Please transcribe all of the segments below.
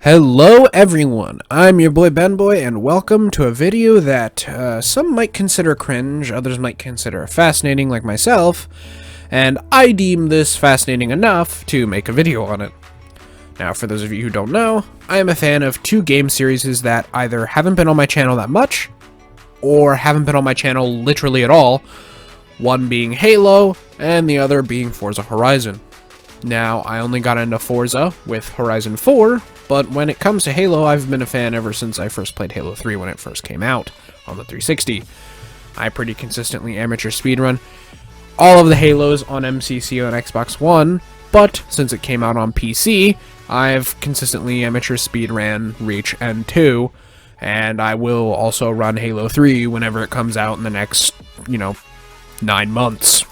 Hello everyone, I'm your boy BenBoy, and welcome to a video that some might consider cringe, others might consider fascinating like myself, and I deem this fascinating enough to make a video on it. Now, for those of you who don't know, I am a fan of two game series that either haven't been on my channel that much, or haven't been on my channel literally at all, one being Halo, and the other being Forza Horizon. Now, I only got into Forza with Horizon 4, but when it comes to Halo, I've been a fan ever since I first played Halo 3 when it first came out on the 360. I pretty consistently amateur speedrun all of the Halos on MCC and Xbox One, but since it came out on PC, I've consistently amateur speedran Reach and 2, and I will also run Halo 3 whenever it comes out in the next, 9 months.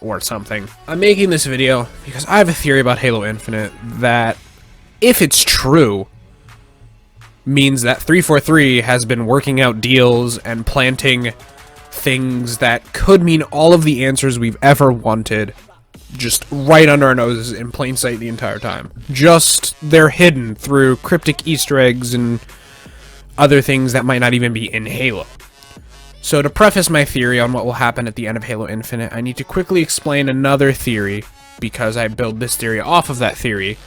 Or something. I'm making this video because I have a theory about Halo Infinite that, if it's true, means that 343 has been working out deals and planting things that could mean all of the answers we've ever wanted just right under our noses in plain sight the entire time. Just, they're hidden through cryptic Easter eggs and other things that might not even be in Halo. So to preface my theory on what will happen at the end of Halo Infinite, I need to quickly explain another theory, because I build this theory off of that theory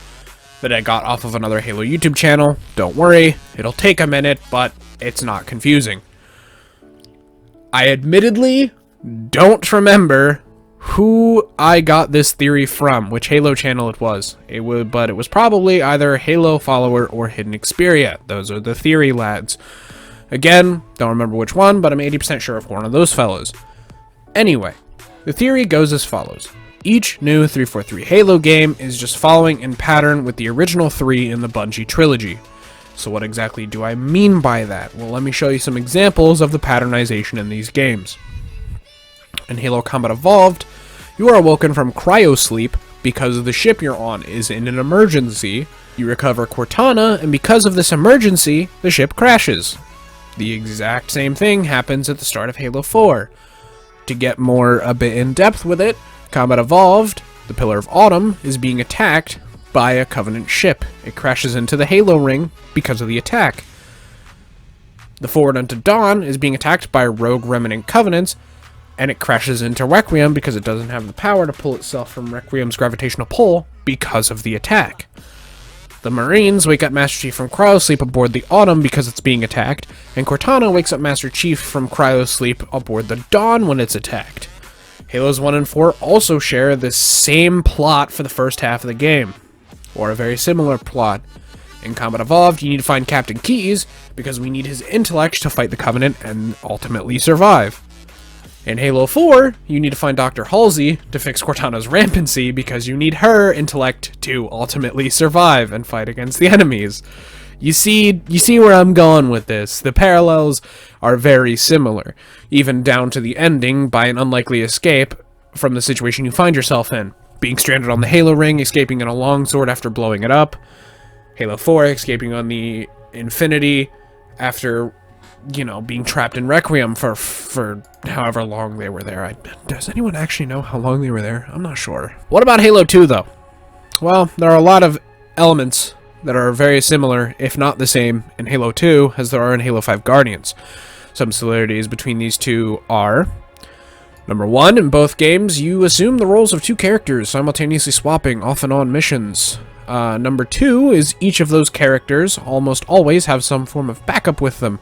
that I got off of another Halo YouTube channel. Don't worry, it'll take a minute, but it's not confusing. I admittedly don't remember who I got this theory from, which Halo channel it was. But it was probably either Halo Follower or Hidden Xperia. Those are the theory lads. Again, don't remember which one, but I'm 80% sure of one of those fellows. Anyway, the theory goes as follows. Each new 343 Halo game is just following in pattern with the original 3 in the Bungie trilogy. So what exactly do I mean by that? Well, let me show you some examples of the patternization in these games. In Halo Combat Evolved, you are awoken from cryosleep because the ship you're on is in an emergency. You recover Cortana, and because of this emergency, the ship crashes. The exact same thing happens at the start of Halo 4. To get a bit in depth with it, Combat Evolved, the Pillar of Autumn, is being attacked by a Covenant ship. It crashes into the Halo ring because of the attack. The Forward Unto Dawn is being attacked by Rogue Remnant Covenants, and it crashes into Requiem because it doesn't have the power to pull itself from Requiem's gravitational pull because of the attack. The Marines wake up Master Chief from cryosleep aboard the Autumn because it's being attacked, and Cortana wakes up Master Chief from cryosleep aboard the Dawn when it's attacked. Halos 1 and 4 also share the same plot for the first half of the game, or a very similar plot. In Combat Evolved, you need to find Captain Keyes because we need his intellect to fight the Covenant and ultimately survive. In Halo 4, you need to find Dr. Halsey to fix Cortana's rampancy because you need her intellect to ultimately survive and fight against the enemies. You see where I'm going with this. The parallels are very similar, even down to the ending by an unlikely escape from the situation you find yourself in. Being stranded on the Halo ring, escaping in a longsword after blowing it up. Halo 4, escaping on the Infinity after being trapped in Requiem for however long they were there. Does anyone actually know how long they were there? I'm not sure. What about Halo 2, though? Well, there are a lot of elements that are very similar, if not the same, in Halo 2 as there are in Halo 5 Guardians. Some similarities between these two are: number one, in both games, you assume the roles of two characters, simultaneously swapping off and on missions. Number two is each of those characters almost always have some form of backup with them.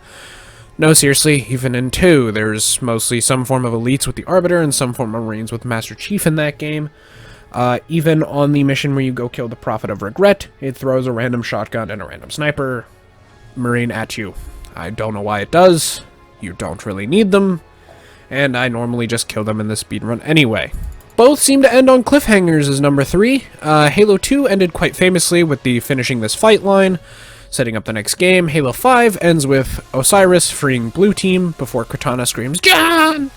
No, seriously, even in 2, there's mostly some form of elites with the Arbiter and some form of Marines with Master Chief in that game. Even on the mission where you go kill the Prophet of Regret, it throws a random shotgun and a random sniper Marine at you. I don't know why it does. You don't really need them. And I normally just kill them in the speedrun anyway. Both seem to end on cliffhangers as number 3. Halo 2 ended quite famously with the finishing this fight line, setting up the next game. Halo 5 ends with Osiris freeing Blue Team before Cortana screams, "John!"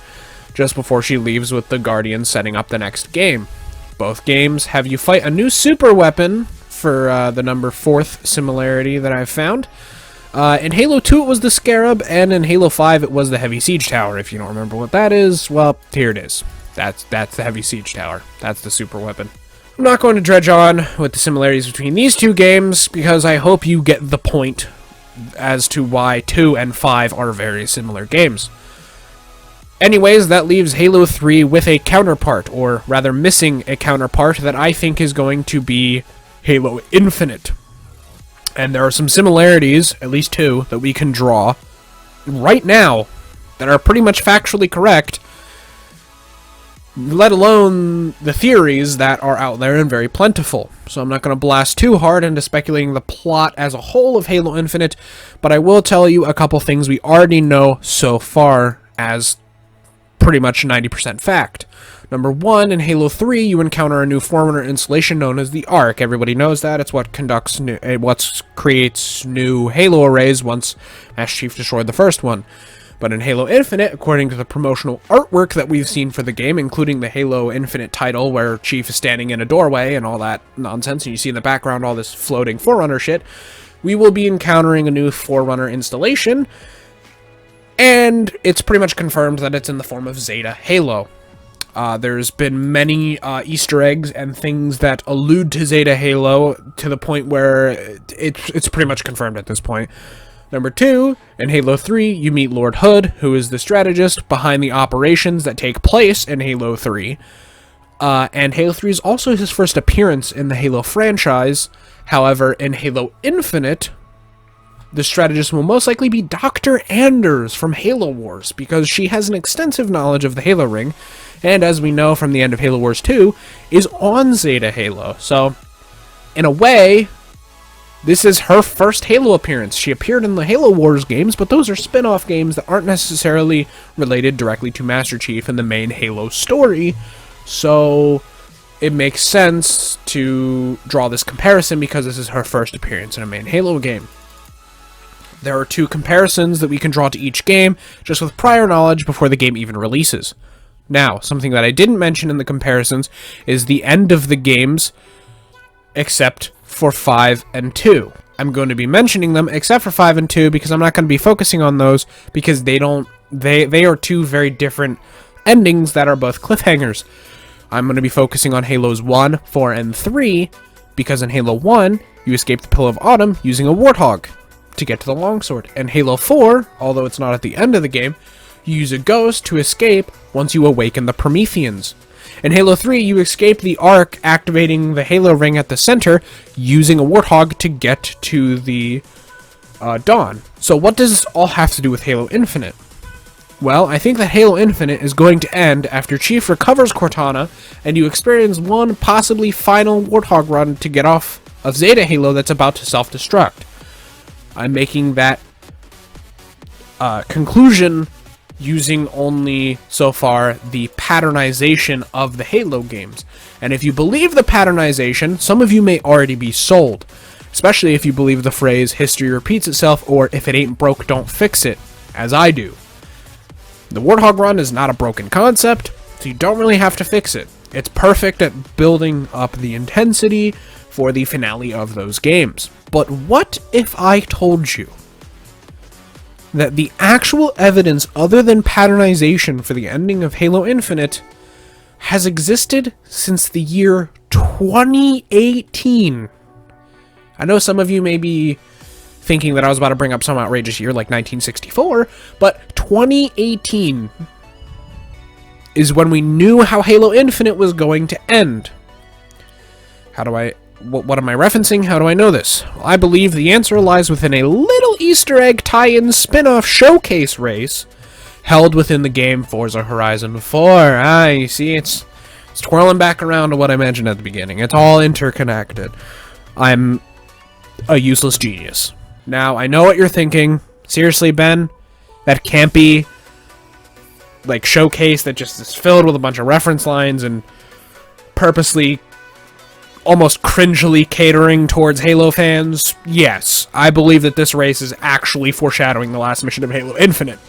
just before she leaves with the Guardians setting up the next game. Both games have you fight a new super weapon for the number 4th similarity that I've found. In Halo 2 it was the Scarab, and in Halo 5 it was the Heavy Siege Tower. If you don't remember what that is, well, here it is. That's the Heavy Siege Tower. That's the super weapon. I'm not going to dredge on with the similarities between these two games, because I hope you get the point as to why 2 and 5 are very similar games. Anyways, that leaves Halo 3 with a counterpart, or rather missing a counterpart that I think is going to be Halo Infinite. And there are some similarities, at least 2, that we can draw right now that are pretty much factually correct, let alone the theories that are out there and very plentiful. So I'm not going to blast too hard into speculating the plot as a whole of Halo Infinite, but I will tell you a couple things we already know so far as pretty much 90% fact. Number 1, in Halo 3, you encounter a new Forerunner installation known as the Ark. Everybody knows that. It's what creates new Halo arrays once Master Chief destroyed the first one. But in Halo Infinite, according to the promotional artwork that we've seen for the game, including the Halo Infinite title where Chief is standing in a doorway and all that nonsense, and you see in the background all this floating Forerunner shit, we will be encountering a new Forerunner installation, and it's pretty much confirmed that it's in the form of Zeta Halo. There's been many Easter eggs and things that allude to Zeta Halo to the point where it's pretty much confirmed at this point. Number 2, in Halo 3, you meet Lord Hood, who is the strategist behind the operations that take place in Halo 3. And Halo 3 is also his first appearance in the Halo franchise. However, in Halo Infinite, the strategist will most likely be Dr. Anders from Halo Wars, because she has an extensive knowledge of the Halo ring, and as we know from the end of Halo Wars 2, is on Zeta Halo. So, in a way, this is her first Halo appearance. She appeared in the Halo Wars games, but those are spin-off games that aren't necessarily related directly to Master Chief and the main Halo story, so it makes sense to draw this comparison because this is her first appearance in a main Halo game. There are 2 comparisons that we can draw to each game, just with prior knowledge before the game even releases. Now, something that I didn't mention in the comparisons is the end of the games, except for 5 and 2. I'm going to be mentioning them except for 5 and 2 because I'm not going to be focusing on those because they are 2 very different endings that are both cliffhangers. I'm going to be focusing on Halos 1, 4, and 3 because in Halo 1, you escape the Pillar of Autumn using a Warthog to get to the Longsword. And Halo 4, although it's not at the end of the game, you use a Ghost to escape once you awaken the Prometheans. In Halo 3, you escape the Ark, activating the Halo ring at the center, using a Warthog to get to the Dawn. So what does this all have to do with Halo Infinite? Well, I think that Halo Infinite is going to end after Chief recovers Cortana, and you experience one possibly final Warthog run to get off of Zeta Halo that's about to self-destruct. I'm making that conclusion using only, so far, the patternization of the Halo games. And if you believe the patternization, some of you may already be sold. Especially if you believe the phrase, history repeats itself, or if it ain't broke, don't fix it, as I do. The Warthog run is not a broken concept, so you don't really have to fix it. It's perfect at building up the intensity for the finale of those games. But what if I told you that the actual evidence other than patternization for the ending of Halo Infinite has existed since the year 2018? I know some of you may be thinking that I was about to bring up some outrageous year like 1964, but 2018 is when we knew how Halo Infinite was going to end. What am I referencing? How do I know this? Well, I believe the answer lies within a little Easter egg tie-in spin-off showcase race held within the game Forza Horizon 4. You see, it's twirling back around to what I mentioned at the beginning. It's all interconnected. I'm a useless genius. Now, I know what you're thinking. Seriously, Ben? That can't be like showcase that just is filled with a bunch of reference lines and purposely almost cringily catering towards Halo fans. Yes, I believe that this race is actually foreshadowing the last mission of Halo Infinite.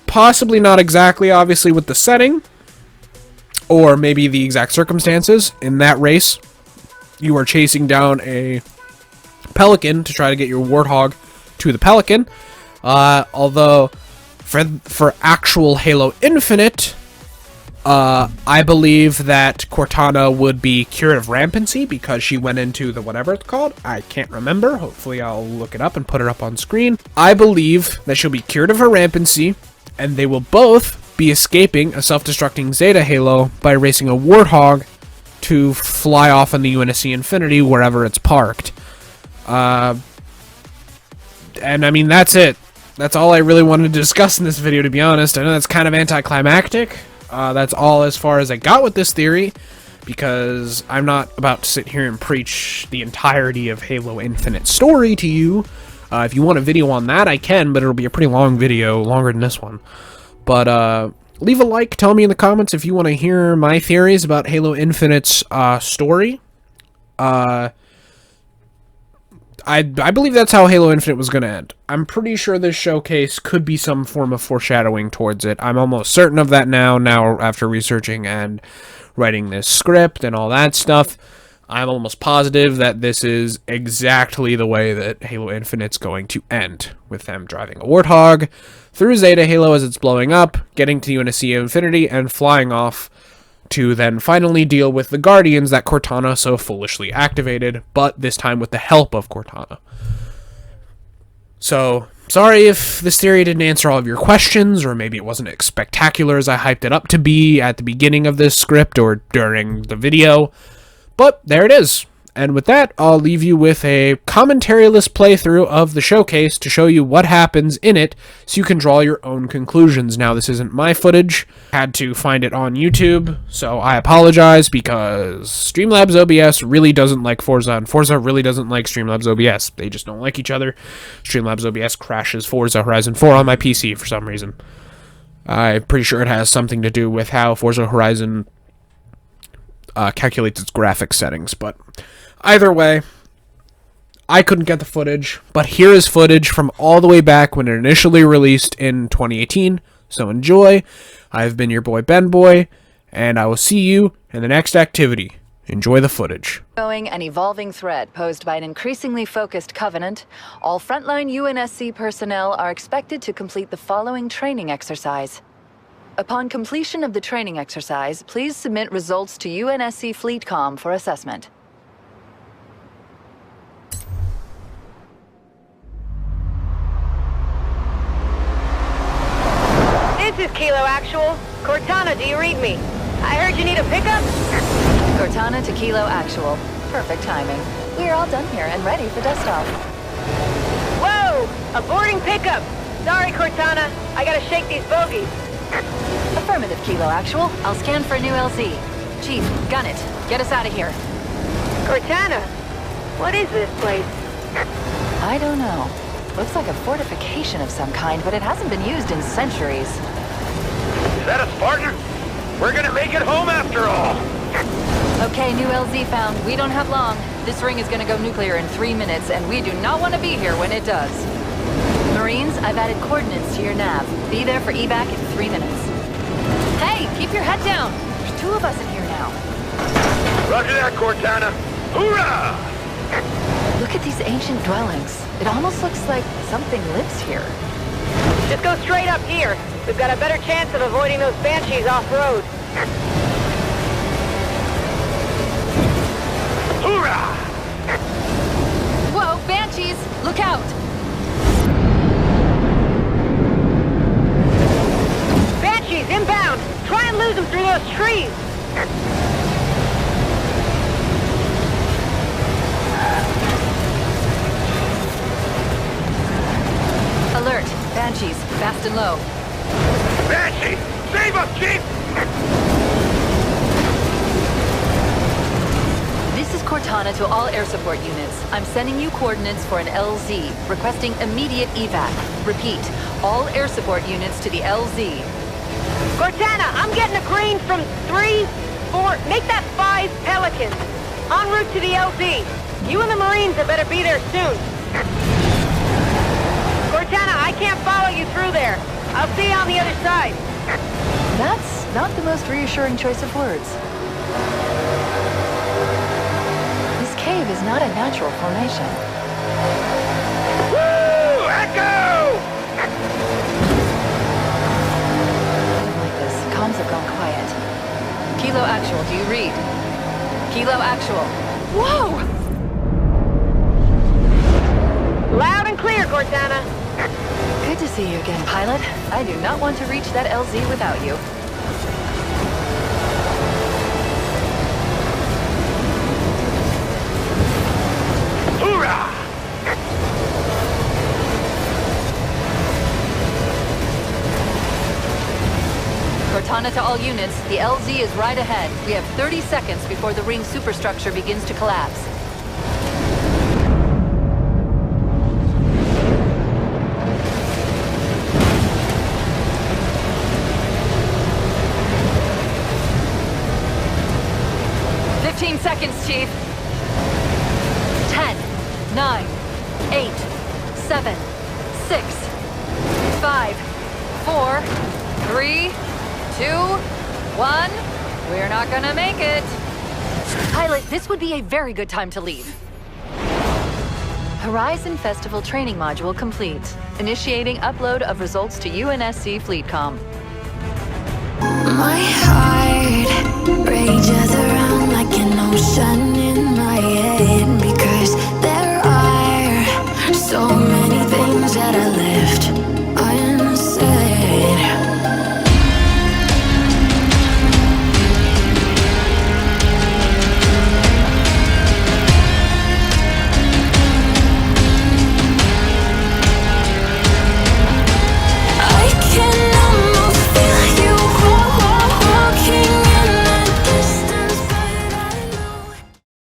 Possibly not exactly, obviously, with the setting, or maybe the exact circumstances. In that race, you are chasing down a Pelican to try to get your Warthog to the Pelican. Although, for actual Halo Infinite, I believe that Cortana would be cured of rampancy because she went into the whatever it's called. I can't remember. Hopefully I'll look it up and put it up on screen. I believe that she'll be cured of her rampancy, and they will both be escaping a self-destructing Zeta Halo by racing a Warthog to fly off in the UNSC Infinity wherever it's parked. And I mean, that's it. That's all I really wanted to discuss in this video, to be honest. I know that's kind of anticlimactic. That's all as far as I got with this theory, because I'm not about to sit here and preach the entirety of Halo Infinite story to you. If you want a video on that, I can, but it'll be a pretty long video, longer than this one. But leave a like, tell me in the comments if you want to hear my theories about Halo Infinite's story. I believe that's how Halo Infinite was going to end. I'm pretty sure this showcase could be some form of foreshadowing towards it. I'm almost certain of that now after researching and writing this script and all that stuff. I'm almost positive that this is exactly the way that Halo Infinite's going to end, with them driving a Warthog through Zeta Halo as it's blowing up, getting to UNSC Infinity, and flying off to then finally deal with the Guardians that Cortana so foolishly activated, but this time with the help of Cortana. So, sorry if this theory didn't answer all of your questions, or maybe it wasn't as spectacular as I hyped it up to be at the beginning of this script or during the video, but there it is. And with that, I'll leave you with a commentary-less playthrough of the showcase to show you what happens in it, so you can draw your own conclusions. Now, this isn't my footage. I had to find it on YouTube, so I apologize, because Streamlabs OBS really doesn't like Forza, and Forza really doesn't like Streamlabs OBS. They just don't like each other. Streamlabs OBS crashes Forza Horizon 4 on my PC for some reason. I'm pretty sure it has something to do with how Forza Horizon calculates its graphics settings, but either way, I couldn't get the footage, but here is footage from all the way back when it initially released in 2018, so enjoy. I've been your boy BenBoy, and I will see you in the next activity. Enjoy the footage. Going an evolving threat posed by an increasingly focused Covenant, all frontline UNSC personnel are expected to complete the following training exercise. Upon completion of the training exercise, please submit results to UNSC FleetCom for assessment. This is Kilo Actual. Cortana, do you read me? I heard you need a pickup? Cortana to Kilo Actual. Perfect timing. We are all done here and ready for dust off. Whoa! A boarding pickup! Sorry, Cortana. I gotta shake these bogies. Affirmative, Kilo Actual. I'll scan for a new LZ. Chief, gun it. Get us out of here. Cortana, what is this place? I don't know. Looks like a fortification of some kind, but it hasn't been used in centuries. Is that a Spartan? We're gonna make it home after all! Okay, new LZ found. We don't have long. This ring is gonna go nuclear in 3 minutes, and we do not want to be here when it does. Marines, I've added coordinates to your nav. Be there for evac in 3 minutes. Hey, keep your head down! There's 2 of us in here now. Roger that, Cortana! Hoorah! Look at these ancient dwellings. It almost looks like something lives here. Just go straight up here. We've got a better chance of avoiding those Banshees off-road. Hoorah! Whoa, Banshees! Look out! Banshees inbound! Try and lose them through those trees! Alert! Banshees, fast and low. Banshee! Save us, Chief! This is Cortana to all air support units. I'm sending you coordinates for an LZ, requesting immediate evac. Repeat, all air support units to the LZ. Cortana, I'm getting a green from 3, 4, make that 5 Pelicans. En route to the LZ. You and the Marines had better be there soon. Cortana, I can't follow you through there. I'll see you on the other side. That's not the most reassuring choice of words. This cave is not a natural formation. Woo! Echo! Like this, comms have gone quiet. Do you read? Kilo actual. Whoa! Loud and clear, Cortana. Good to see you again, pilot. I do not want to reach that LZ without you. Hoorah! Cortana to all units, the LZ is right ahead. We have 30 seconds before the ring superstructure begins to collapse. Seconds, Chief. 10, 9, 8, 7, 6, 5, 4, 3, 2, 1. We're not gonna make it. Pilot, this would be a very good time to leave. Horizon Festival training module complete. Initiating upload of results to UNSC FleetCom. My heart rages around.